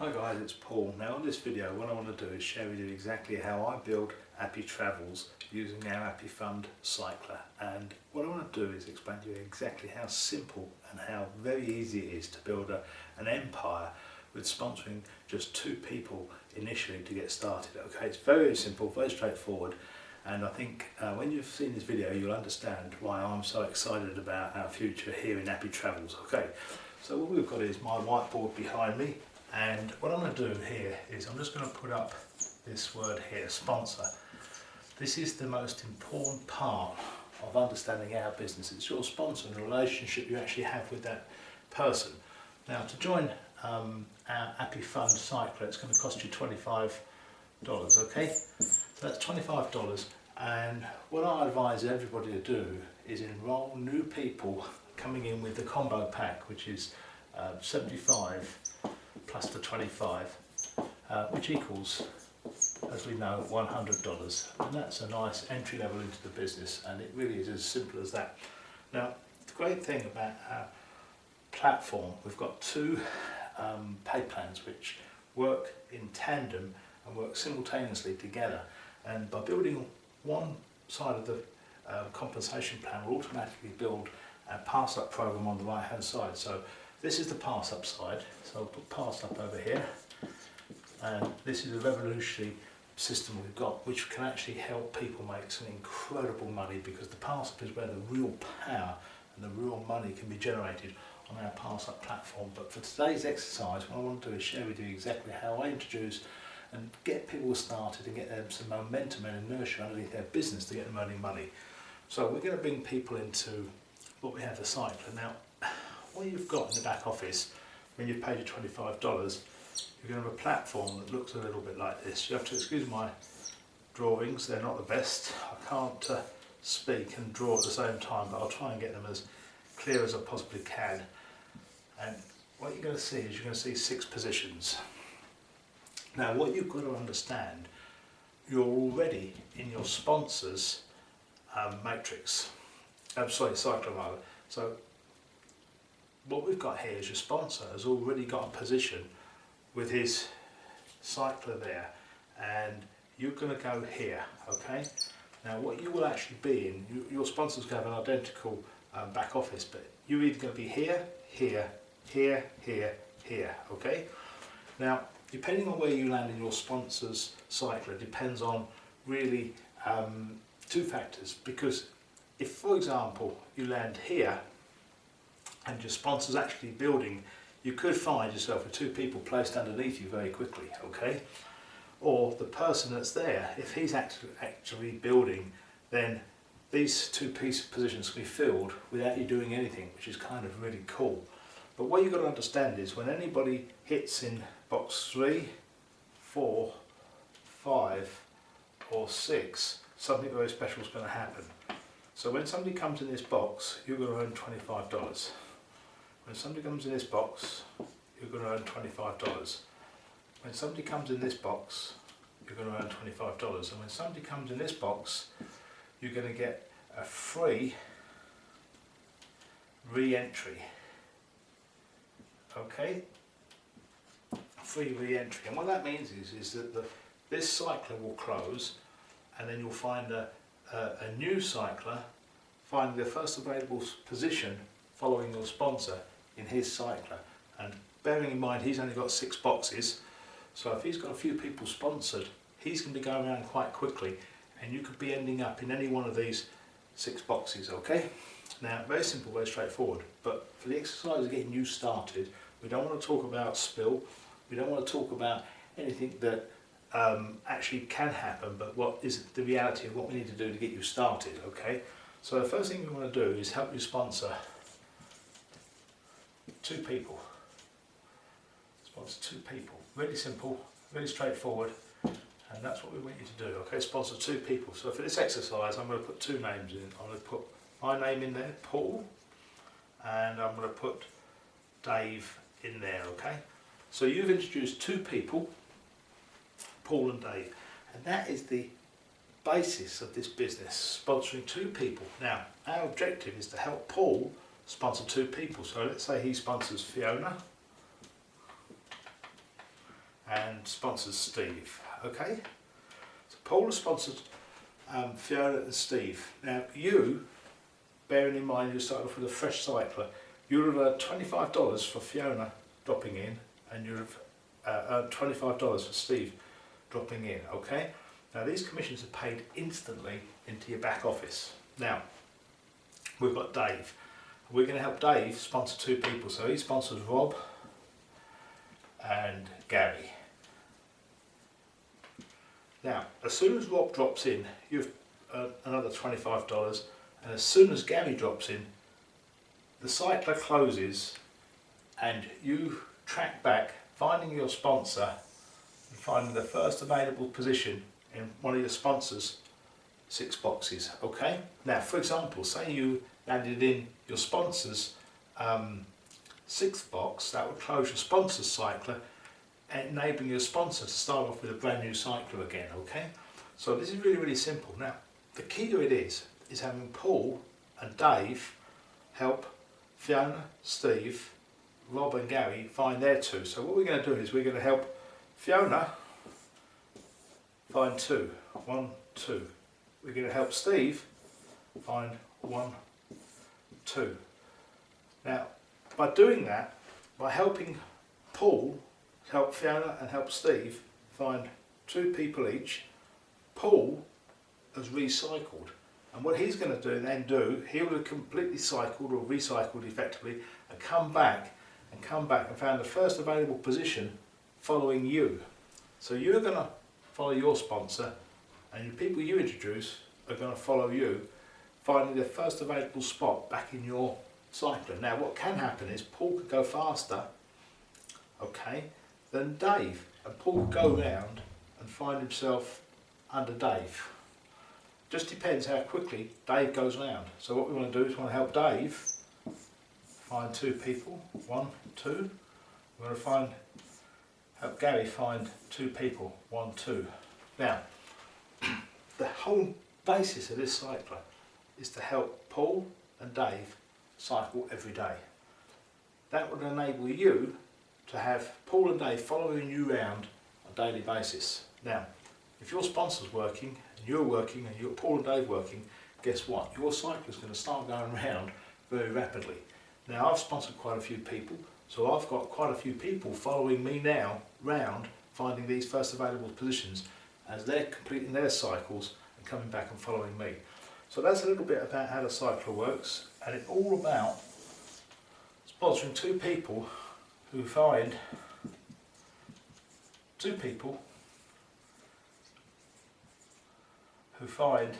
Hi guys, it's Paul. Now in this video what I want to do is share with you exactly how I build AppiTravels using our AppiFund cycler, and what I want to do is explain to you exactly how simple and how very easy it is to build an empire with sponsoring just 2 people initially to get started. Okay, it's very simple, very straightforward, and I think when you've seen this video you'll understand why I'm so excited about our future here in AppiTravels. Okay, so what we've got is my whiteboard behind me. And what I'm going to do here is I'm just going to put up this word here, sponsor. This is the most important part of understanding our business. It's your sponsor and the relationship you actually have with that person. Now to join our AppiFund cycler, it's going to cost you $25, okay? So that's $25, and what I advise everybody to do is enroll new people coming in with the combo pack, which is 75 plus the 25, which equals, as we know, $100, and that's a nice entry level into the business, and it really is as simple as that. Now the great thing about our platform, we've got 2 pay plans which work in tandem and work simultaneously together, and by building one side of the compensation plan we'll automatically build a pass up program on the right hand side. So this is the pass up side, so I'll put pass up over here, and this is a revolutionary system we've got which can actually help people make some incredible money, because the pass up is where the real power and the real money can be generated on our pass up platform. But for today's exercise what I want to do is share with you exactly how I introduce and get people started and get them some momentum and inertia underneath their business to get them earning money. So we're going to bring people into what we have, the cycler. Now what you've got in the back office when you've paid your $25, you're going to have a platform that looks a little bit like this. You have to excuse my drawings, they're not the best. I can't speak and draw at the same time, but I'll try and get them as clear as I possibly can. And what you're going to see is you're going to see 6 positions. Now what you've got to understand, you're already in your sponsors matrix. Cycler rather. So what we've got here is your sponsor has already got a position with his cycler there, and you're going to go here, okay? Now what you will actually be in, your sponsor's going to have an identical back office, but you're either going to be here, here, here, here, here, okay? Now depending on where you land in your sponsor's cycler depends on really 2 factors, because if for example you land here and your sponsor's actually building, you could find yourself with 2 people placed underneath you very quickly, okay? Or the person that's there, if he's actually building, then these 2 positions can be filled without you doing anything, which is kind of really cool. But what you've got to understand is when anybody hits in box 3, 4, 5 or 6, something very special is going to happen. So when somebody comes in this box, you're going to earn $25. When somebody comes in this box, you're going to earn $25. When somebody comes in this box, you're going to earn $25. And when somebody comes in this box, you're going to get a free re-entry. Okay? Free re-entry. And what that means is that this cycler will close, and then you'll find a new cycler finding the first available position following your sponsor in his cycler. And bearing in mind he's only got 6 boxes, so if he's got a few people sponsored, he's going to be going around quite quickly, and you could be ending up in any one of these 6 boxes, okay? Now very simple, very straightforward, but for the exercise of getting you started, we don't want to talk about spill, we don't want to talk about anything that actually can happen, but what is the reality of what we need to do to get you started, okay? So the first thing we want to do is help you sponsor 2 people. Sponsor 2 people. Really simple, really straightforward, and that's what we want you to do, okay? Sponsor 2 people. So for this exercise I'm going to put 2 names in. I'm going to put my name in there, Paul, and I'm going to put Dave in there, okay? So you've introduced 2 people, Paul and Dave, and that is the basis of this business, sponsoring 2 people. Now our objective is to help Paul sponsor 2 people. So let's say he sponsors Fiona and sponsors Steve. Okay, so Paul has sponsored Fiona and Steve. Now you, bearing in mind you started off with a fresh cycler, you would have earned $25 for Fiona dropping in, and you would have earned $25 for Steve dropping in. Okay, now these commissions are paid instantly into your back office. Now we've got Dave. We're going to help Dave sponsor 2 people. So he sponsors Rob and Gary. Now, as soon as Rob drops in, you've another $25, and as soon as Gary drops in, the cycler closes, and you track back, finding your sponsor and finding the first available position in one of your sponsors' 6 boxes. Okay. Now, for example, say you landed in your sponsor's 6th box, that would close your sponsor's cycler, enabling your sponsor to start off with a brand new cycler again. Okay, so this is really, really simple. Now the key to it is having Paul and Dave help Fiona, Steve, Rob and Gary find their 2. So what we're going to do is we're going to help Fiona find 2, 1, 2. We're going to help Steve find 1, 2. Now by doing that, by helping Paul help Fiona and help Steve find 2 people each, Paul has recycled, and what he's going to do, he will have completely cycled or recycled effectively and come back and found the first available position following you. So you're going to follow your sponsor, and the people you introduce are going to follow you, finding the first available spot back in your cycler. Now what can happen is Paul could go faster, okay, than Dave, and Paul could go round and find himself under Dave. Just depends how quickly Dave goes round. So what we want to do is we want to help Dave find 2 people, 1, 2. We want to help Gary find 2 people, 1, 2. Now the whole basis of this cycler is to help Paul and Dave cycle every day. That would enable you to have Paul and Dave following you around on a daily basis. Now, if your sponsor's working and you're working and you're Paul and Dave working, guess what? Your cycle's going to start going round very rapidly. Now, I've sponsored quite a few people, so I've got quite a few people following me now round, finding these first available positions as they're completing their cycles and coming back and following me. So that's a little bit about how the cycler works, and it's all about sponsoring 2 people who find 2 people who find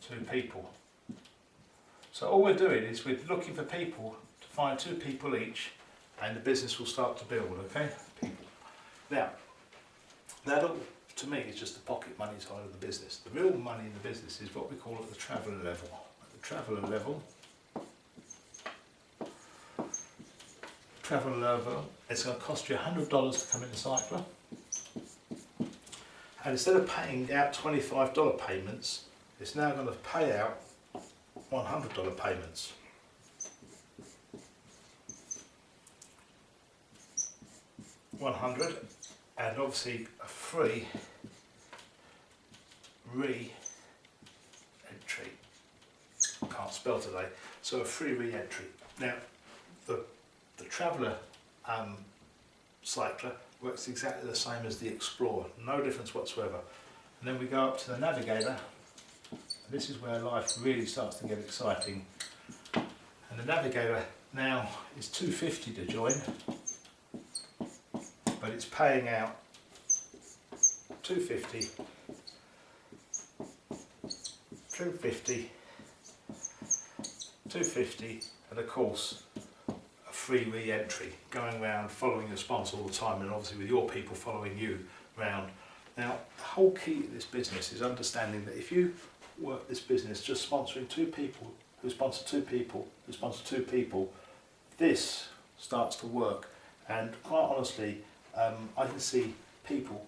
2 people. So all we're doing is we're looking for people to find 2 people each, and the business will start to build. Okay, people. Now that all to me is just the pocket money side of the business. The real money in the business is what we call at the traveller level. At the traveller level, it's going to cost you $100 to come in the cycler, and instead of paying out $25 payments, it's now going to pay out $100 payments. $100, and obviously a free re-entry. I can't spell today, so a free re-entry. Now the Traveller cycler works exactly the same as the Explorer, no difference whatsoever. And then we go up to the Navigator, and this is where life really starts to get exciting. And the Navigator now is $250 to join, but it's paying out $250, $250, $250, and of course a free re-entry, going around following your sponsor all the time, and obviously with your people following you round. Now the whole key to this business is understanding that if you work this business just sponsoring 2 people who sponsor 2 people who sponsor 2 people, this starts to work. And quite honestly, I can see people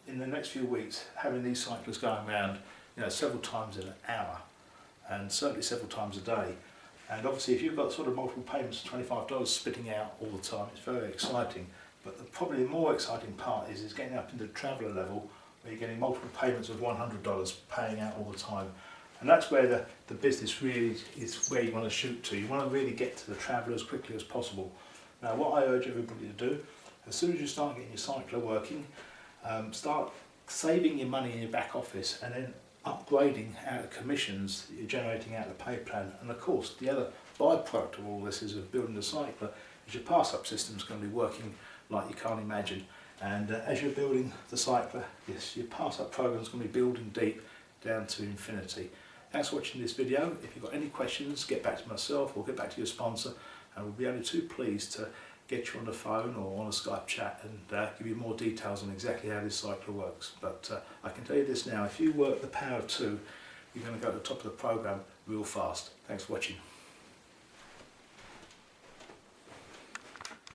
in the next few weeks having these cyclists going around, several times in an hour, and certainly several times a day. And obviously if you've got sort of multiple payments of $25 spitting out all the time, it's very exciting But probably the more exciting part is getting up into the traveller level, where you're getting multiple payments of $100 paying out all the time. And that's where the business really is where you want to shoot to. You want to really get to the traveller as quickly as possible. Now what I urge everybody to do, as soon as you start getting your cycler working, start saving your money in your back office and then upgrading out of commissions that you're generating out of the pay plan. And of course the other byproduct of all this is of building the cycler is your pass-up system is going to be working like you can't imagine. And as you're building the cycler, yes, your pass-up program is going to be building deep down to infinity. Thanks for watching this video. If you've got any questions, get back to myself or get back to your sponsor, and we'll be only too pleased to get you on the phone or on a Skype chat and give you more details on exactly how this cycler works. But I can tell you this now, if you work the power of 2, you're going to go to the top of the program real fast. Thanks for watching.